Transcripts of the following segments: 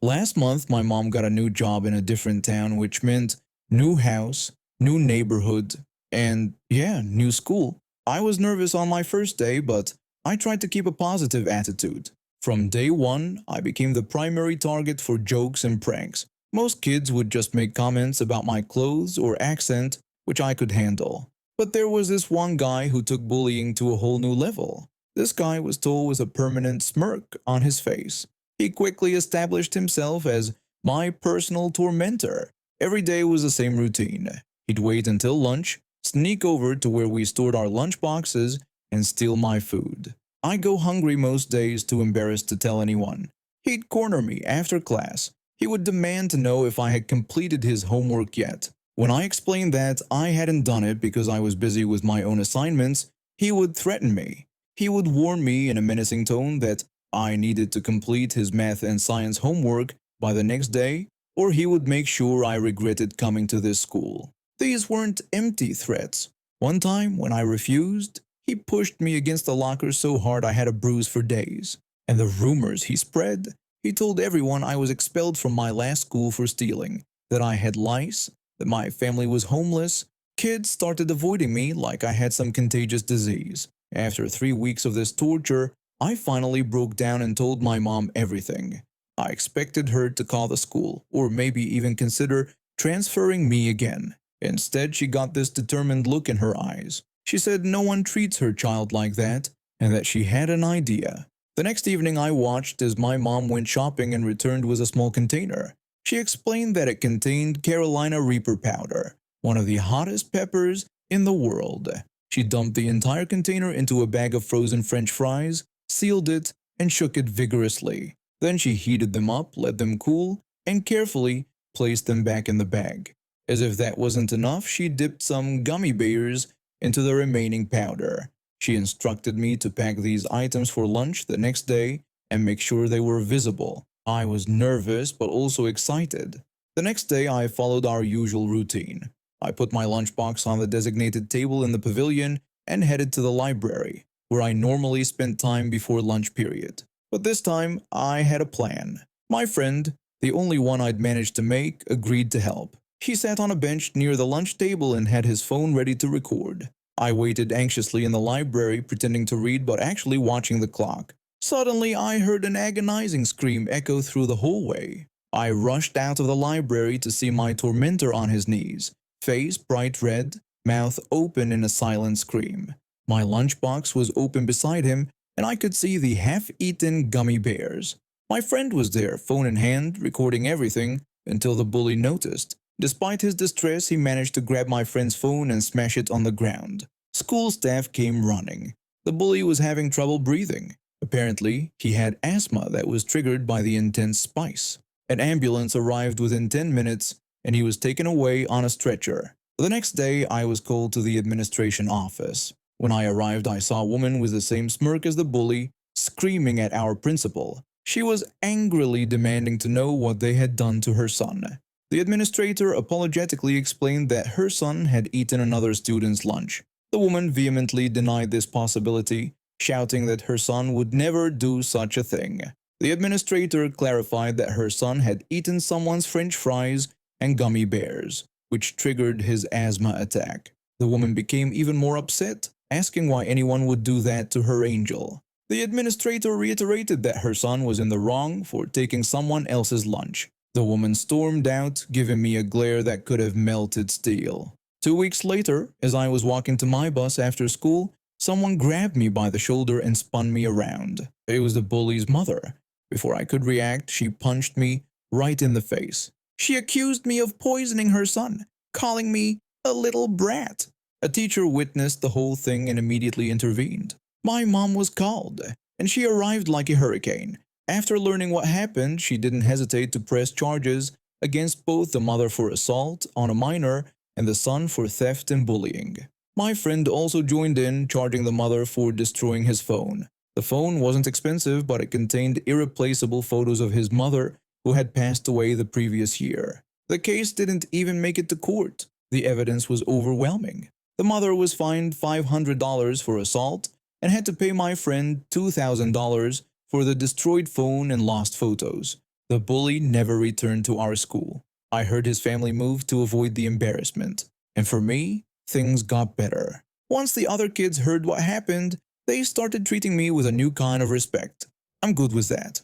Last month, my mom got a new job in a different town, which meant new house, new neighborhood, and yeah, new school. I was nervous on my first day, but I tried to keep a positive attitude. From day one, I became the primary target for jokes and pranks. Most kids would just make comments about my clothes or accent, which I could handle. But there was this one guy who took bullying to a whole new level. This guy was tall with a permanent smirk on his face. He quickly established himself as my personal tormentor. Every day was the same routine. He'd wait until lunch, sneak over to where we stored our lunch boxes, and steal my food. I go hungry most days, too embarrassed to tell anyone. He'd corner me after class. He would demand to know if I had completed his homework yet. When I explained that I hadn't done it because I was busy with my own assignments, he would threaten me. He would warn me in a menacing tone that I needed to complete his math and science homework by the next day, or he would make sure I regretted coming to this school. These weren't empty threats. One time, when I refused, he pushed me against the locker so hard I had a bruise for days. And the rumors he spread, he told everyone I was expelled from my last school for stealing, that I had lice, that my family was homeless. Kids started avoiding me like I had some contagious disease. After 3 weeks of this torture, I finally broke down and told my mom everything. I expected her to call the school, or maybe even consider transferring me again. Instead, she got this determined look in her eyes. She said no one treats her child like that, and that she had an idea. The next evening I watched as my mom went shopping and returned with a small container. She explained that it contained Carolina Reaper powder, one of the hottest peppers in the world. She dumped the entire container into a bag of frozen French fries, sealed it, and shook it vigorously. Then she heated them up, let them cool, and carefully placed them back in the bag. As if that wasn't enough, she dipped some gummy bears into the remaining powder. She instructed me to pack these items for lunch the next day and make sure they were visible. I was nervous but also excited. The next day I followed our usual routine. I put my lunchbox on the designated table in the pavilion and headed to the library, where I normally spent time before lunch period. But this time I had a plan. My friend, the only one I'd managed to make, agreed to help. He sat on a bench near the lunch table and had his phone ready to record. I waited anxiously in the library, pretending to read but actually watching the clock. Suddenly, I heard an agonizing scream echo through the hallway. I rushed out of the library to see my tormentor on his knees, face bright red, mouth open in a silent scream. My lunchbox was open beside him, and I could see the half-eaten gummy bears. My friend was there, phone in hand, recording everything, until the bully noticed. Despite his distress, he managed to grab my friend's phone and smash it on the ground. School staff came running. The bully was having trouble breathing. Apparently, he had asthma that was triggered by the intense spice. An ambulance arrived within 10 minutes, and he was taken away on a stretcher. The next day, I was called to the administration office. When I arrived, I saw a woman with the same smirk as the bully, screaming at our principal. She was angrily demanding to know what they had done to her son. The administrator apologetically explained that her son had eaten another student's lunch. The woman vehemently denied this possibility, shouting that her son would never do such a thing. The administrator clarified that her son had eaten someone's French fries and gummy bears, which triggered his asthma attack. The woman became even more upset, asking why anyone would do that to her angel. The administrator reiterated that her son was in the wrong for taking someone else's lunch. The woman stormed out, giving me a glare that could have melted steel. 2 weeks later, as I was walking to my bus after school, someone grabbed me by the shoulder and spun me around. It was the bully's mother. Before I could react, she punched me right in the face. She accused me of poisoning her son, calling me a little brat. A teacher witnessed the whole thing and immediately intervened. My mom was called, and she arrived like a hurricane. After learning what happened, she didn't hesitate to press charges against both the mother for assault on a minor and the son for theft and bullying. My friend also joined in, charging the mother for destroying his phone. The phone wasn't expensive, but it contained irreplaceable photos of his mother, who had passed away the previous year. The case didn't even make it to court. The evidence was overwhelming. The mother was fined $500 for assault and had to pay my friend $2,000 for the destroyed phone and lost photos. The bully never returned to our school. I heard his family moved to avoid the embarrassment. And for me, things got better. Once the other kids heard what happened, they started treating me with a new kind of respect. I'm good with that.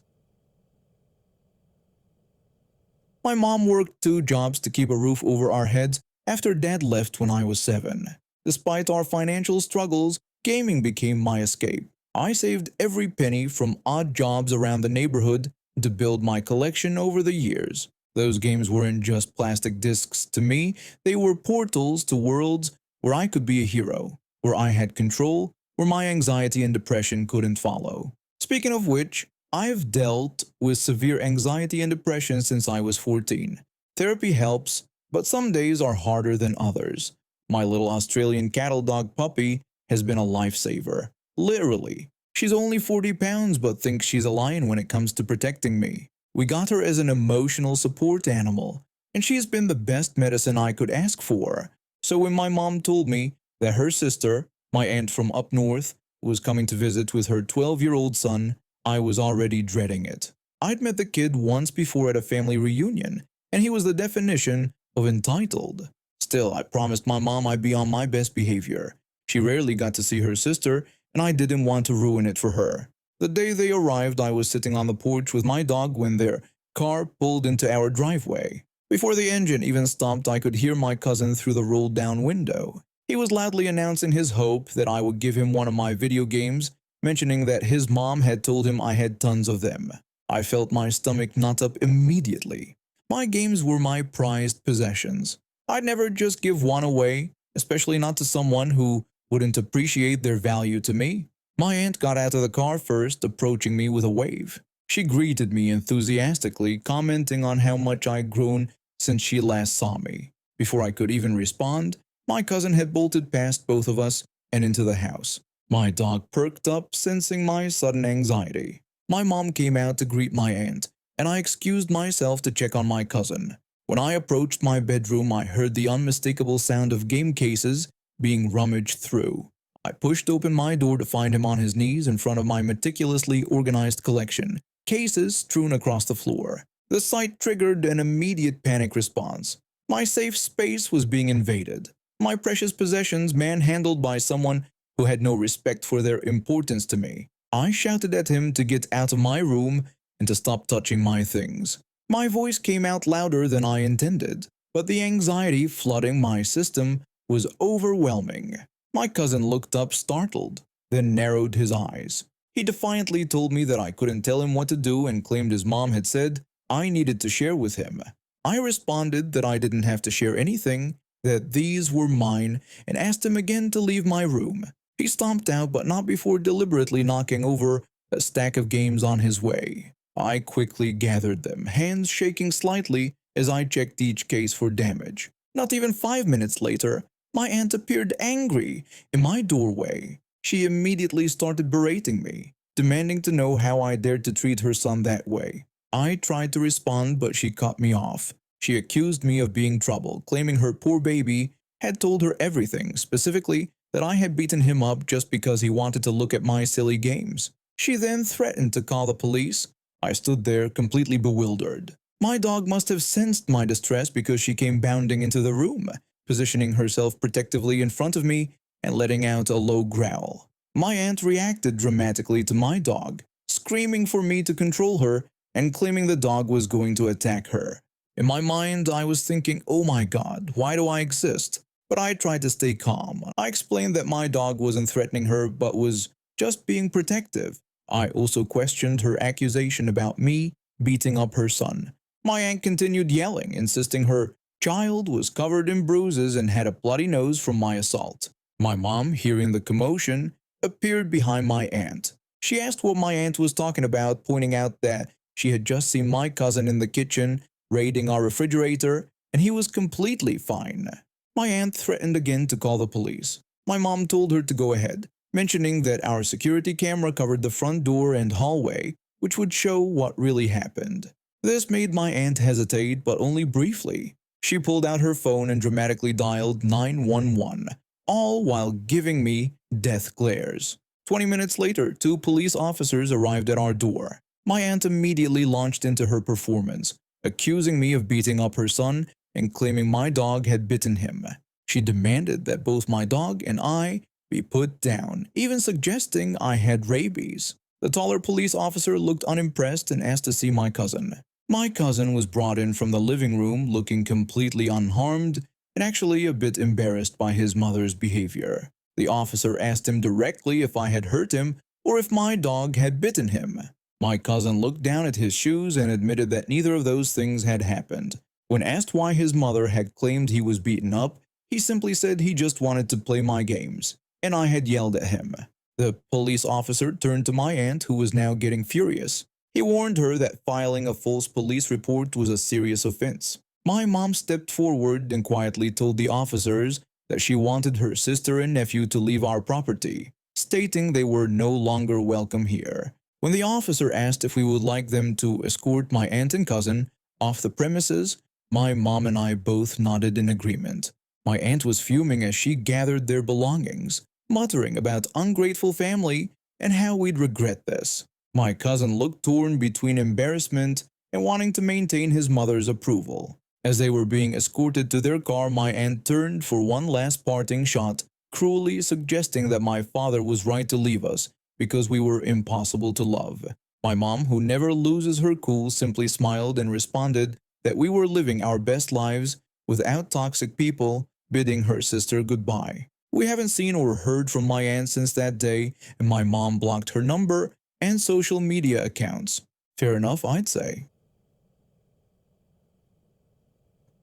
My mom worked 2 jobs to keep a roof over our heads after dad left when I was 7. Despite our financial struggles, gaming became my escape. I saved every penny from odd jobs around the neighborhood to build my collection over the years. Those games weren't just plastic discs to me, they were portals to worlds where I could be a hero, where I had control, where my anxiety and depression couldn't follow. Speaking of which, I've dealt with severe anxiety and depression since I was 14. Therapy helps, but some days are harder than others. My little Australian cattle dog puppy has been a lifesaver. Literally. She's only 40 pounds but thinks she's a lion when it comes to protecting me. We got her as an emotional support animal, and she's been the best medicine I could ask for. So when my mom told me that her sister, my aunt from up north, was coming to visit with her 12-year-old son, I was already dreading it. I'd met the kid once before at a family reunion, and he was the definition of entitled. Still, I promised my mom I'd be on my best behavior. She rarely got to see her sister, and I didn't want to ruin it for her. The day they arrived, I was sitting on the porch with my dog when their car pulled into our driveway. Before the engine even stopped, I could hear my cousin through the rolled-down window. He was loudly announcing his hope that I would give him one of my video games, mentioning that his mom had told him I had tons of them. I felt my stomach knot up immediately. My games were my prized possessions. I'd never just give one away, especially not to someone who wouldn't appreciate their value to me. My aunt got out of the car first, approaching me with a wave. She greeted me enthusiastically, commenting on how much I'd grown since she last saw me. Before I could even respond, my cousin had bolted past both of us and into the house. My dog perked up, sensing my sudden anxiety. My mom came out to greet my aunt, and I excused myself to check on my cousin. When I approached my bedroom, I heard the unmistakable sound of game cases being rummaged through. I pushed open my door to find him on his knees in front of my meticulously organized collection, cases strewn across the floor. The sight triggered an immediate panic response. My safe space was being invaded, my precious possessions manhandled by someone who had no respect for their importance to me. I shouted at him to get out of my room and to stop touching my things. My voice came out louder than I intended, but the anxiety flooding my system was overwhelming. My cousin looked up startled, then narrowed his eyes. He defiantly told me that I couldn't tell him what to do and claimed his mom had said I needed to share with him. I responded that I didn't have to share anything, that these were mine, and asked him again to leave my room. He stomped out, but not before deliberately knocking over a stack of games on his way. I quickly gathered them, hands shaking slightly as I checked each case for damage. Not even 5 minutes later, my aunt appeared angry in my doorway. She immediately started berating me, demanding to know how I dared to treat her son that way. I tried to respond, but she cut me off. She accused me of being trouble, claiming her poor baby had told her everything, specifically that I had beaten him up just because he wanted to look at my silly games. She then threatened to call the police. I stood there completely bewildered. My dog must have sensed my distress because she came bounding into the room, positioning herself protectively in front of me and letting out a low growl. My aunt reacted dramatically to my dog, screaming for me to control her and claiming the dog was going to attack her. In my mind, I was thinking, oh my god, why do I exist? But I tried to stay calm. I explained that my dog wasn't threatening her but was just being protective. I also questioned her accusation about me beating up her son. My aunt continued yelling, insisting her child was covered in bruises and had a bloody nose from my assault. My mom, hearing the commotion, appeared behind my aunt. She asked what my aunt was talking about, pointing out that she had just seen my cousin in the kitchen raiding our refrigerator, and he was completely fine. My aunt threatened again to call the police. My mom told her to go ahead, mentioning that our security camera covered the front door and hallway, which would show what really happened. This made my aunt hesitate, but only briefly. She pulled out her phone and dramatically dialed 911, all while giving me death glares. 20 minutes later, two police officers arrived at our door. My aunt immediately launched into her performance, accusing me of beating up her son and claiming my dog had bitten him. She demanded that both my dog and I be put down, even suggesting I had rabies. The taller police officer looked unimpressed and asked to see my cousin. My cousin was brought in from the living room looking completely unharmed and actually a bit embarrassed by his mother's behavior. The officer asked him directly if I had hurt him or if my dog had bitten him. My cousin looked down at his shoes and admitted that neither of those things had happened. When asked why his mother had claimed he was beaten up, he simply said he just wanted to play my games, and I had yelled at him. The police officer turned to my aunt, who was now getting furious. He warned her that filing a false police report was a serious offense. My mom stepped forward and quietly told the officers that she wanted her sister and nephew to leave our property, stating they were no longer welcome here. When the officer asked if we would like them to escort my aunt and cousin off the premises, my mom and I both nodded in agreement. My aunt was fuming as she gathered their belongings, muttering about ungrateful family and how we'd regret this. My cousin looked torn between embarrassment and wanting to maintain his mother's approval. As they were being escorted to their car, my aunt turned for one last parting shot, cruelly suggesting that my father was right to leave us because we were impossible to love. My mom, who never loses her cool, simply smiled and responded that we were living our best lives without toxic people, bidding her sister goodbye. We haven't seen or heard from my aunt since that day, and my mom blocked her number and social media accounts. Fair enough, I'd say.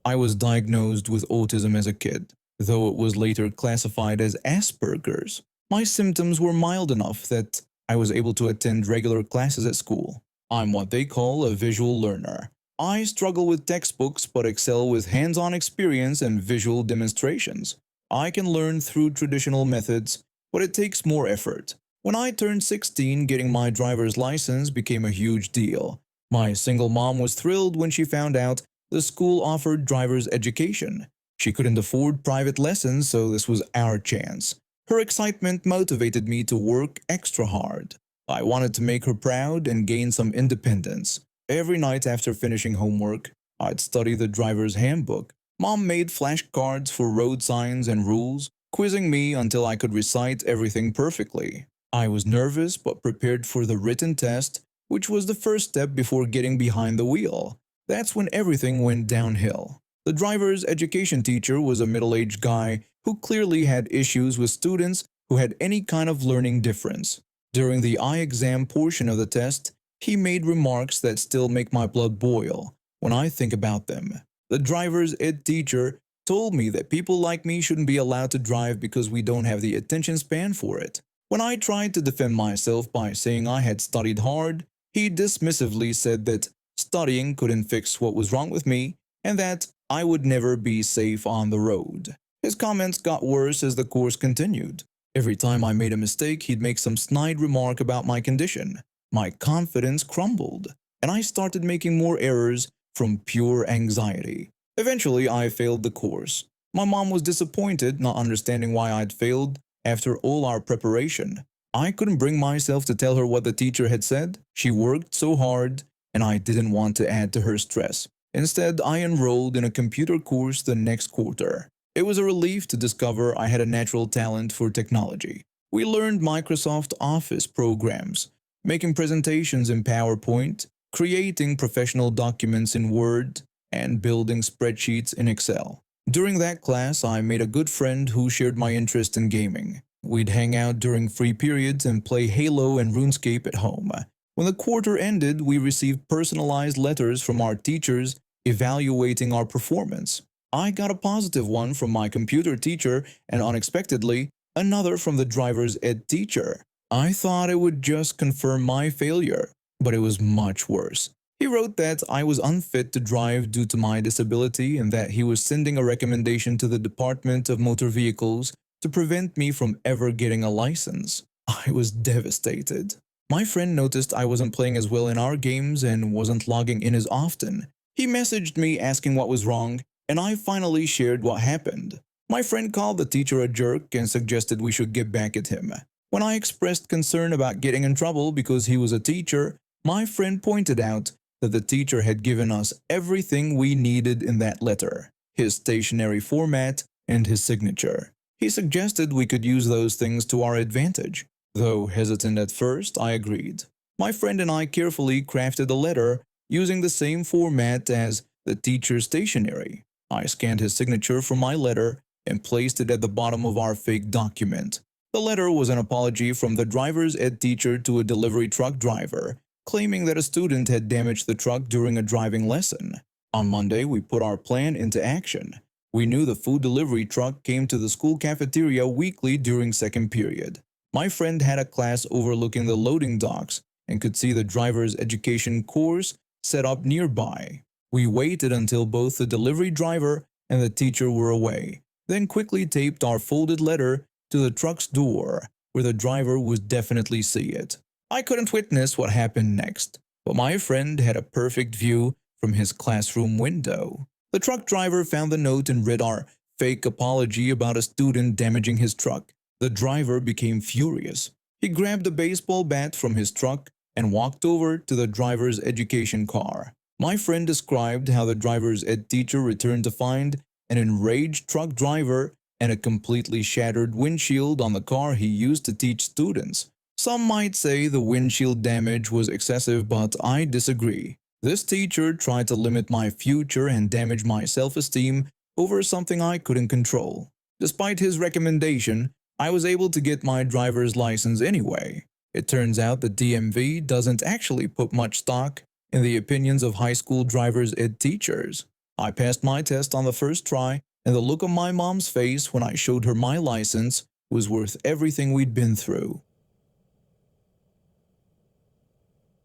I was diagnosed with autism as a kid, though it was later classified as Asperger's. My symptoms were mild enough that I was able to attend regular classes at school. I'm what they call a visual learner. I struggle with textbooks but excel with hands-on experience and visual demonstrations. I can learn through traditional methods, but it takes more effort. When I turned 16, getting my driver's license became a huge deal. My single mom was thrilled when she found out the school offered driver's education. She couldn't afford private lessons, so this was our chance. Her excitement motivated me to work extra hard. I wanted to make her proud and gain some independence. Every night after finishing homework, I'd study the driver's handbook. Mom made flashcards for road signs and rules, quizzing me until I could recite everything perfectly. I was nervous but prepared for the written test, which was the first step before getting behind the wheel. That's when everything went downhill. The driver's education teacher was a middle-aged guy who clearly had issues with students who had any kind of learning difference. During the eye exam portion of the test, he made remarks that still make my blood boil when I think about them. The driver's ed teacher told me that people like me shouldn't be allowed to drive because we don't have the attention span for it. When I tried to defend myself by saying I had studied hard, he dismissively said that studying couldn't fix what was wrong with me and that I would never be safe on the road. His comments got worse as the course continued. Every time I made a mistake, he'd make some snide remark about my condition. My confidence crumbled, and I started making more errors from pure anxiety. Eventually, I failed the course. My mom was disappointed, not understanding why I'd failed after all our preparation. I couldn't bring myself to tell her what the teacher had said. She worked so hard, and I didn't want to add to her stress. Instead, I enrolled in a computer course the next quarter. It was a relief to discover I had a natural talent for technology. We learned Microsoft Office programs, making presentations in PowerPoint, creating professional documents in Word, and building spreadsheets in Excel. During that class, I made a good friend who shared my interest in gaming. We'd hang out during free periods and play Halo and RuneScape at home. When the quarter ended, we received personalized letters from our teachers evaluating our performance. I got a positive one from my computer teacher and unexpectedly, another from the driver's ed teacher. I thought it would just confirm my failure, but it was much worse. He wrote that I was unfit to drive due to my disability and that he was sending a recommendation to the Department of Motor Vehicles to prevent me from ever getting a license. I was devastated. My friend noticed I wasn't playing as well in our games and wasn't logging in as often. He messaged me asking what was wrong, and I finally shared what happened. My friend called the teacher a jerk and suggested we should get back at him. When I expressed concern about getting in trouble because he was a teacher, my friend pointed out that the teacher had given us everything we needed in that letter, his stationery format, and his signature. He suggested we could use those things to our advantage. Though hesitant at first, I agreed. My friend and I carefully crafted a letter using the same format as the teacher's stationery. I scanned his signature from my letter and placed it at the bottom of our fake document. The letter was an apology from the driver's ed teacher to a delivery truck driver, claiming that a student had damaged the truck during a driving lesson. On Monday, we put our plan into action. We knew the food delivery truck came to the school cafeteria weekly during second period. My friend had a class overlooking the loading docks and could see the driver's education course set up nearby. We waited until both the delivery driver and the teacher were away, then quickly taped our folded letter to the truck's door, where the driver would definitely see it. I couldn't witness what happened next, but my friend had a perfect view from his classroom window. The truck driver found the note and read our fake apology about a student damaging his truck. The driver became furious. He grabbed a baseball bat from his truck and walked over to the driver's education car. My friend described how the driver's ed teacher returned to find an enraged truck driver and a completely shattered windshield on the car he used to teach students. Some might say the windshield damage was excessive, but I disagree. This teacher tried to limit my future and damage my self-esteem over something I couldn't control. Despite his recommendation, I was able to get my driver's license anyway. It turns out the DMV doesn't actually put much stock in the opinions of high school driver's ed teachers. I passed my test on the first try, and the look on my mom's face when I showed her my license was worth everything we'd been through.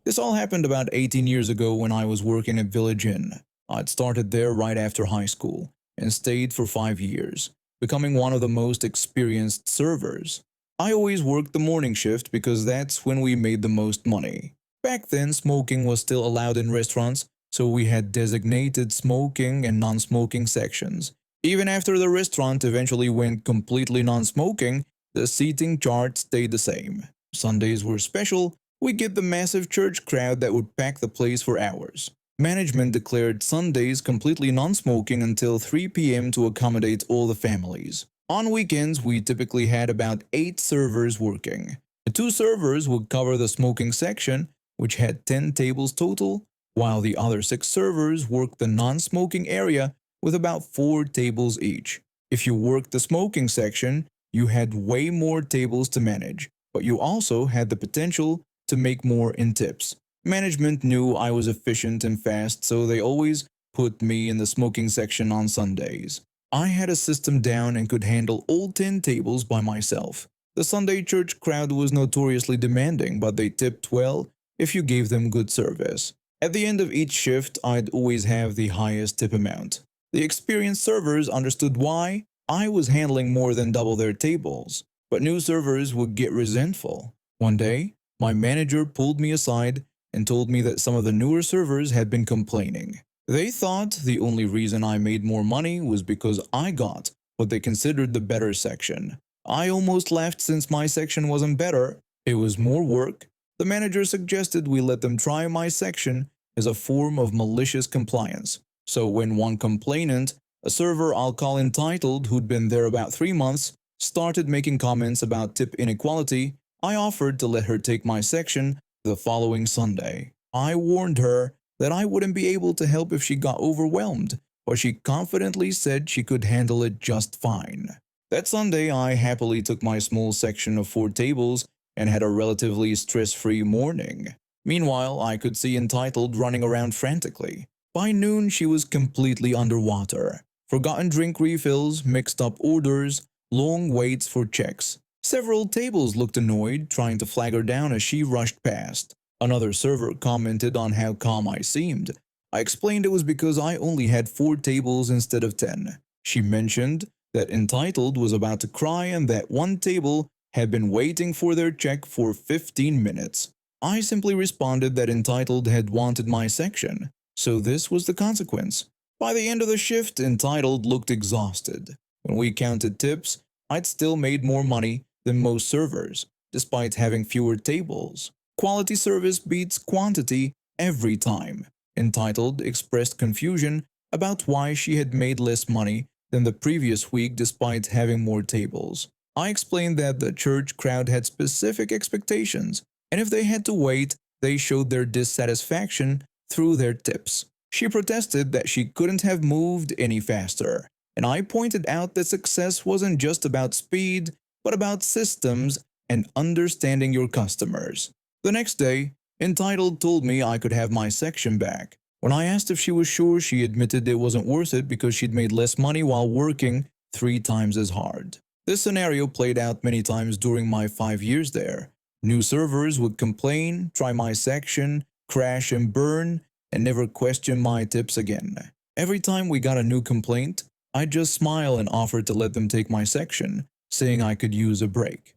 This all happened about 18 years ago when I was working at Village Inn. I'd started there right after high school and stayed for 5 years, becoming one of the most experienced servers. I always worked the morning shift because that's when we made the most money. Back then, smoking was still allowed in restaurants, so we had designated smoking and non-smoking sections. Even after the restaurant eventually went completely non-smoking, the seating chart stayed the same. Sundays were special. We get the massive church crowd that would pack the place for hours. Management declared Sundays completely non-smoking until 3 p.m. to accommodate all the families. On weekends, we typically had about 8 servers working. The 2 servers would cover the smoking section, which had 10 tables total, while the other 6 servers worked the non-smoking area with about 4 tables each. If you worked the smoking section, you had way more tables to manage, but you also had the potential to make more in tips. Management knew I was efficient and fast, so they always put me in the smoking section on Sundays. I had a system down and could handle all 10 tables by myself. The Sunday church crowd was notoriously demanding, but they tipped well if you gave them good service. At the end of each shift, I'd always have the highest tip amount. The experienced servers understood why I was handling more than double their tables, but new servers would get resentful. One day, my manager pulled me aside and told me that some of the newer servers had been complaining. They thought the only reason I made more money was because I got what they considered the better section. I almost left since my section wasn't better. It was more work. The manager suggested we let them try my section as a form of malicious compliance. So when one complainant, a server I'll call entitled who'd been there about 3 months, started making comments about tip inequality, I offered to let her take my section the following Sunday. I warned her that I wouldn't be able to help if she got overwhelmed, but she confidently said she could handle it just fine. That Sunday, I happily took my small section of 4 tables and had a relatively stress-free morning. Meanwhile, I could see Entitled running around frantically. By noon, she was completely underwater. Forgotten drink refills, mixed-up orders, long waits for checks. Several tables looked annoyed, trying to flag her down as she rushed past. Another server commented on how calm I seemed. I explained it was because I only had 4 tables instead of 10. She mentioned that Entitled was about to cry and that one table had been waiting for their check for 15 minutes. I simply responded that Entitled had wanted my section, so this was the consequence. By the end of the shift, Entitled looked exhausted. When we counted tips, I'd still made more money than most servers, despite having fewer tables. Quality service beats quantity every time. Entitled expressed confusion about why she had made less money than the previous week despite having more tables. I explained that the church crowd had specific expectations, and if they had to wait, they showed their dissatisfaction through their tips. She protested that she couldn't have moved any faster, and I pointed out that success wasn't just about speed, but about systems and understanding your customers. The next day, Entitled told me I could have my section back. When I asked if she was sure, she admitted it wasn't worth it because she'd made less money while working 3 times as hard. This scenario played out many times during my 5 years there. New servers would complain, try my section, crash and burn, and never question my tips again. Every time we got a new complaint, I'd just smile and offer to let them take my section, saying I could use a break.